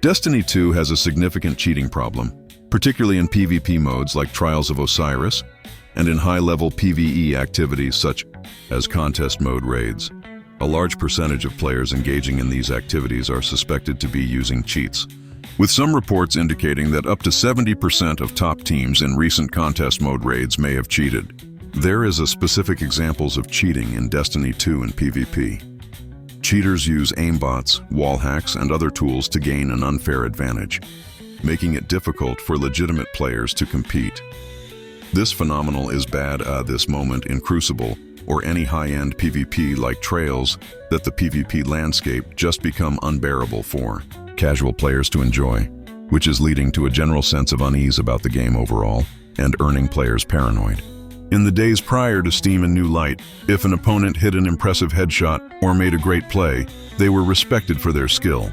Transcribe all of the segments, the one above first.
Destiny 2 has a significant cheating problem, particularly in PvP modes like Trials of Osiris and in high-level PvE activities such as contest mode raids. A large percentage of players engaging in these activities are suspected to be using cheats, with some reports indicating that up to 70% of top teams in recent contest mode raids may have cheated. There is a specific examples of cheating in Destiny 2 and PvP. Cheaters use aimbots, wall hacks, and other tools to gain an unfair advantage, making it difficult for legitimate players to compete. This phenomenon is bad at this moment in Crucible or any high-end PvP like Trails that the PvP landscape just become unbearable for casual players to enjoy, which is leading to a general sense of unease about the game overall and earning players paranoid. In the days prior to Steam and New Light, if an opponent hit an impressive headshot or made a great play, they were respected for their skill.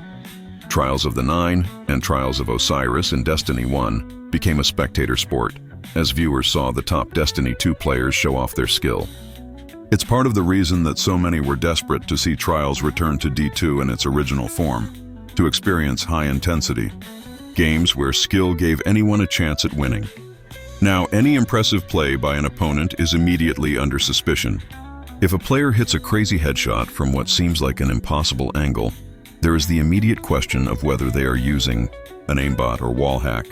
Trials of the Nine and Trials of Osiris in Destiny 1 became a spectator sport, as viewers saw the top Destiny 2 players show off their skill. It's part of the reason that so many were desperate to see Trials return to D2 in its original form, to experience high-intensity games where skill gave anyone a chance at winning. Now, any impressive play by an opponent is immediately under suspicion. If a player hits a crazy headshot from what seems like an impossible angle, there is the immediate question of whether they are using an aimbot or wall hack.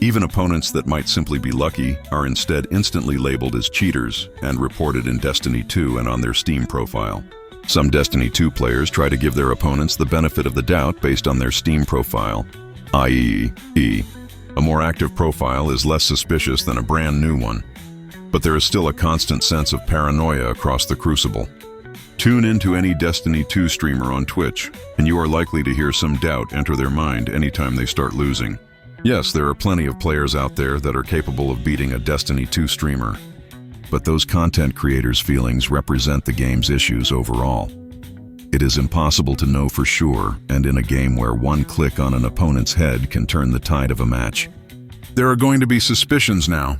Even opponents that might simply be lucky are instead instantly labeled as cheaters and reported in Destiny 2 and on their Steam profile. Some Destiny 2 players try to give their opponents the benefit of the doubt based on their Steam profile, i.e., a more active profile is less suspicious than a brand new one. But there is still a constant sense of paranoia across the Crucible. Tune into any Destiny 2 streamer on Twitch, and you are likely to hear some doubt enter their mind anytime they start losing. Yes, there are plenty of players out there that are capable of beating a Destiny 2 streamer, but those content creators' feelings represent the game's issues overall. It is impossible to know for sure, and in a game where one click on an opponent's head can turn the tide of a match. There are going to be suspicions now.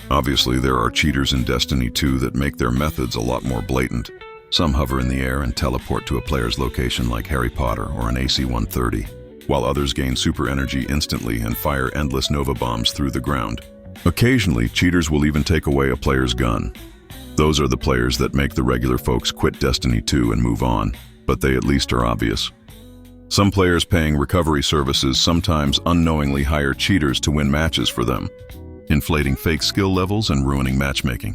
Obviously, there are cheaters in Destiny 2 that make their methods a lot more blatant. Some hover in the air and teleport to a player's location like Harry Potter or an AC-130, while others gain super energy instantly and fire endless Nova bombs through the ground. Occasionally, cheaters will even take away a player's gun. Those are the players that make the regular folks quit Destiny 2 and move on, but they at least are obvious. Some players paying recovery services sometimes unknowingly hire cheaters to win matches for them, inflating fake skill levels and ruining matchmaking,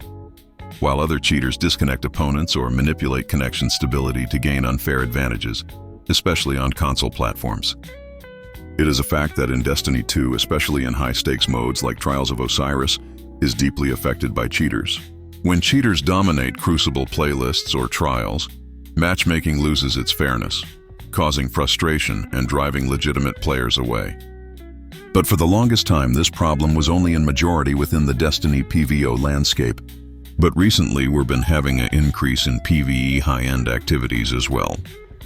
while other cheaters disconnect opponents or manipulate connection stability to gain unfair advantages, especially on console platforms. It is a fact that in Destiny 2, especially in high-stakes modes like Trials of Osiris, is deeply affected by cheaters. When cheaters dominate Crucible playlists or trials, matchmaking loses its fairness, causing frustration and driving legitimate players away. But for the longest time, this problem was only in majority within the Destiny PvO landscape. But recently, we've been having an increase in PvE high-end activities as well.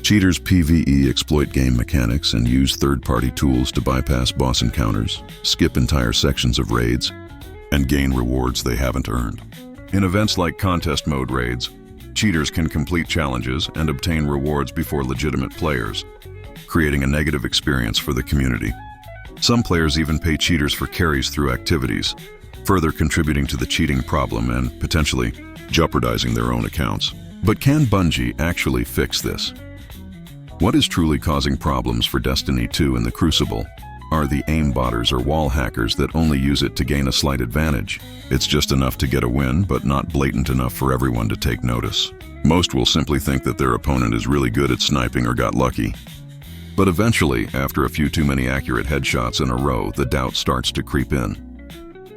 Cheaters PvE exploit game mechanics and use third-party tools to bypass boss encounters, skip entire sections of raids, and gain rewards they haven't earned. In events like contest mode raids, cheaters can complete challenges and obtain rewards before legitimate players, creating a negative experience for the community. Some players even pay cheaters for carries through activities, further contributing to the cheating problem and potentially jeopardizing their own accounts. But can Bungie actually fix this? What is truly causing problems for Destiny 2 in the Crucible are the aimbotters or wall hackers that only use it to gain a slight advantage. It's just enough to get a win, but not blatant enough for everyone to take notice. Most will simply think that their opponent is really good at sniping or got lucky. But eventually, after a few too many accurate headshots in a row, the doubt starts to creep in.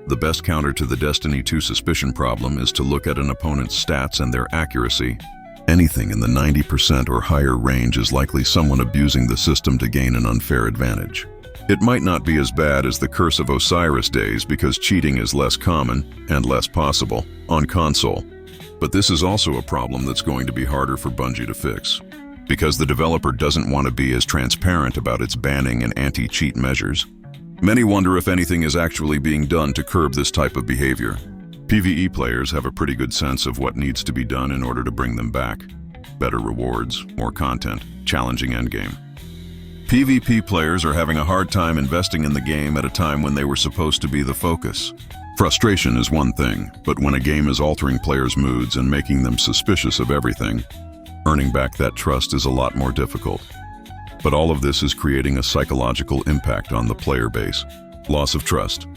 The best counter to the Destiny 2 suspicion problem is to look at an opponent's stats and their accuracy. Anything in the 90% or higher range is likely someone abusing the system to gain an unfair advantage. It might not be as bad as the Curse of Osiris days because cheating is less common and less possible on console. But this is also a problem that's going to be harder for Bungie to fix, because the developer doesn't want to be as transparent about its banning and anti-cheat measures. Many wonder if anything is actually being done to curb this type of behavior. PvE players have a pretty good sense of what needs to be done in order to bring them back. Better rewards, more content, challenging endgame. PvP players are having a hard time investing in the game at a time when they were supposed to be the focus. Frustration is one thing, but when a game is altering players' moods and making them suspicious of everything, earning back that trust is a lot more difficult. But all of this is creating a psychological impact on the player base. Loss of trust.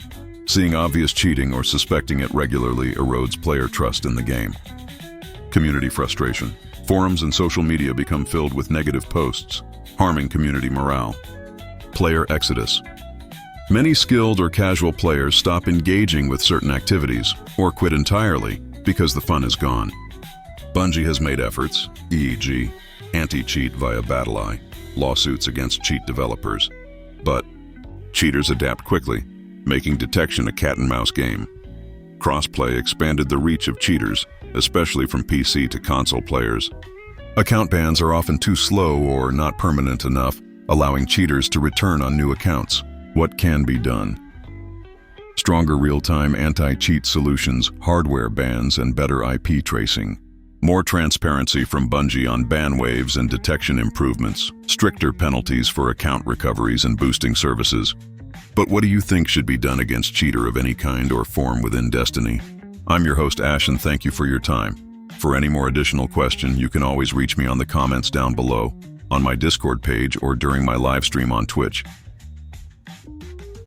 Seeing obvious cheating or suspecting it regularly erodes player trust in the game. Community frustration. Forums and social media become filled with negative posts, harming community morale. Player exodus. Many skilled or casual players stop engaging with certain activities or quit entirely because the fun is gone. Bungie has made efforts, e.g., anti-cheat via BattleEye, lawsuits against cheat developers. But cheaters adapt quickly, making detection a cat-and-mouse game. Crossplay expanded the reach of cheaters, especially from PC to console players. Account bans are often too slow or not permanent enough, allowing cheaters to return on new accounts. What can be done? Stronger real-time anti-cheat solutions, hardware bans, and better IP tracing. More transparency from Bungie on ban waves and detection improvements. Stricter penalties for account recoveries and boosting services. But what do you think should be done against cheater of any kind or form within Destiny? I'm your host Ash, and thank you for your time. For any more additional question, you can always reach me on the comments down below, on my Discord page, or during my live stream on Twitch.